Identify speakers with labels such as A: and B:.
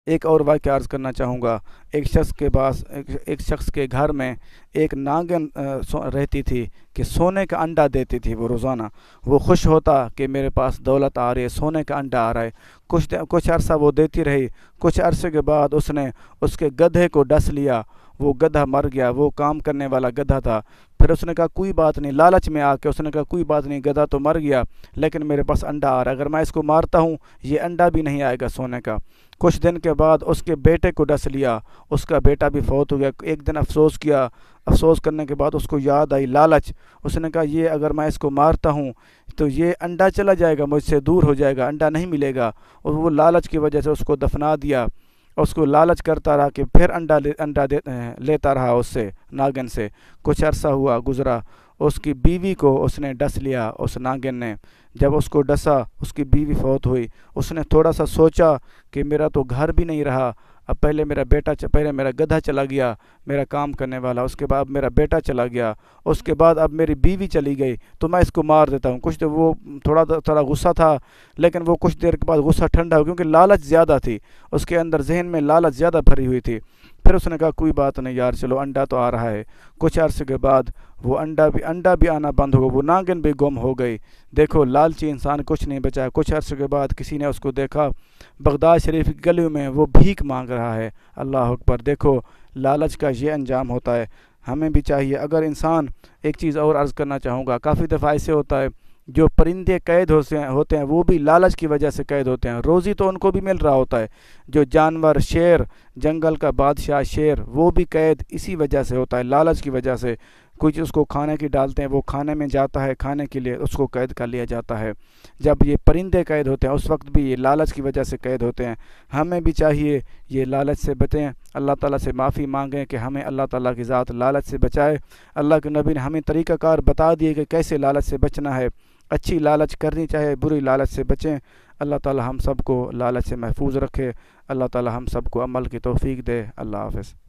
A: ایک اور واقعہ عرض کرنا چاہوں گا۔ ایک شخص کے گھر میں ایک ناگن رہتی تھی کہ سونے کا انڈا دیتی تھی وہ روزانہ۔ وہ خوش ہوتا کہ میرے پاس دولت آ رہی ہے، سونے کا انڈا آ رہا ہے۔ کچھ عرصہ وہ دیتی رہی۔ کچھ عرصے کے بعد اس نے اس کے گدھے کو ڈس لیا، وہ گدھا مر گیا، وہ کام کرنے والا گدھا تھا۔ پھر اس نے کہا کوئی بات نہیں، لالچ میں آ کے اس نے کہا کوئی بات نہیں، گدھا تو مر گیا لیکن میرے پاس انڈا آ رہا ہے، اگر میں اس کو مارتا ہوں یہ انڈا بھی نہیں آئے گا سونے کا۔ کچھ دن کے بعد اس کے بیٹے کو ڈس لیا، اس کا بیٹا بھی فوت ہو گیا۔ ایک دن افسوس کیا، افسوس کرنے کے بعد اس کو یاد آئی لالچ۔ اس نے کہا یہ اگر میں اس کو مارتا ہوں تو یہ انڈا چلا جائے گا، مجھ سے دور ہو جائے گا، انڈا نہیں ملے گا، اور وہ لالچ کی وجہ سے اس کو دفنا دیا۔ اس کو لالچ کرتا رہا کہ پھر انڈا لیتا رہا اس سے، ناگن سے۔ کچھ عرصہ ہوا گزرا، اس کی بیوی کو اس نے ڈس لیا اس ناگن نے۔ جب اس کو ڈسا اس کی بیوی فوت ہوئی۔ اس نے تھوڑا سا سوچا کہ میرا تو گھر بھی نہیں رہا، اب پہلے میرا گدھا چلا گیا میرا کام کرنے والا، اس کے بعد میرا بیٹا چلا گیا، اس کے بعد اب میری بیوی چلی گئی، تو میں اس کو مار دیتا ہوں۔ کچھ تو وہ تھوڑا غصہ تھا، لیکن وہ کچھ دیر کے بعد غصہ ٹھنڈا ہو، کیونکہ لالچ زیادہ تھی اس کے اندر، ذہن میں لالچ زیادہ بھری ہوئی تھی۔ پھر اس نے کہا کوئی بات نہیں یار، چلو انڈا تو آ رہا ہے۔ کچھ عرصے کے بعد وہ انڈا بھی آنا بند ہو گیا، وہ ناگن بھی گم ہو گئی۔ دیکھو لالچی انسان کچھ نہیں بچا۔ کچھ عرصے کے بعد کسی نے اس کو دیکھا بغداد شریف کی گلیوں میں وہ بھیک مانگ رہا ہے۔ اللہ اکبر! دیکھو لالچ کا یہ انجام ہوتا ہے۔ ہمیں بھی چاہیے، اگر انسان، ایک چیز اور عرض کرنا چاہوں گا، کافی دفعہ ایسے ہوتا ہے جو پرندے قید ہوتے ہیں وہ بھی لالچ کی وجہ سے قید ہوتے ہیں، روزی تو ان کو بھی مل رہا ہوتا ہے۔ جو جانور، شیر، جنگل کا بادشاہ شیر، وہ بھی قید اسی وجہ سے ہوتا ہے، لالچ کی وجہ سے۔ کچھ اس کو کھانے کی ڈالتے ہیں، وہ کھانے میں جاتا ہے، کھانے کے لیے اس کو قید کر لیا جاتا ہے۔ جب یہ پرندے قید ہوتے ہیں اس وقت بھی یہ لالچ کی وجہ سے قید ہوتے ہیں۔ ہمیں بھی چاہیے یہ لالچ سے بچیں، اللہ تعالیٰ سے معافی مانگیں کہ ہمیں اللہ تعالیٰ کی ذات لالچ سے بچائے۔ اللہ کے نبی نے ہمیں طریقہ کار بتا دیے کہ کیسے لالچ سے بچنا ہے۔ اچھی لالچ کرنی چاہے، بری لالچ سے بچیں۔ اللہ تعالیٰ ہم سب کو لالچ سے محفوظ رکھے، اللہ تعالیٰ ہم سب کو عمل کی توفیق دے۔ اللہ حافظ۔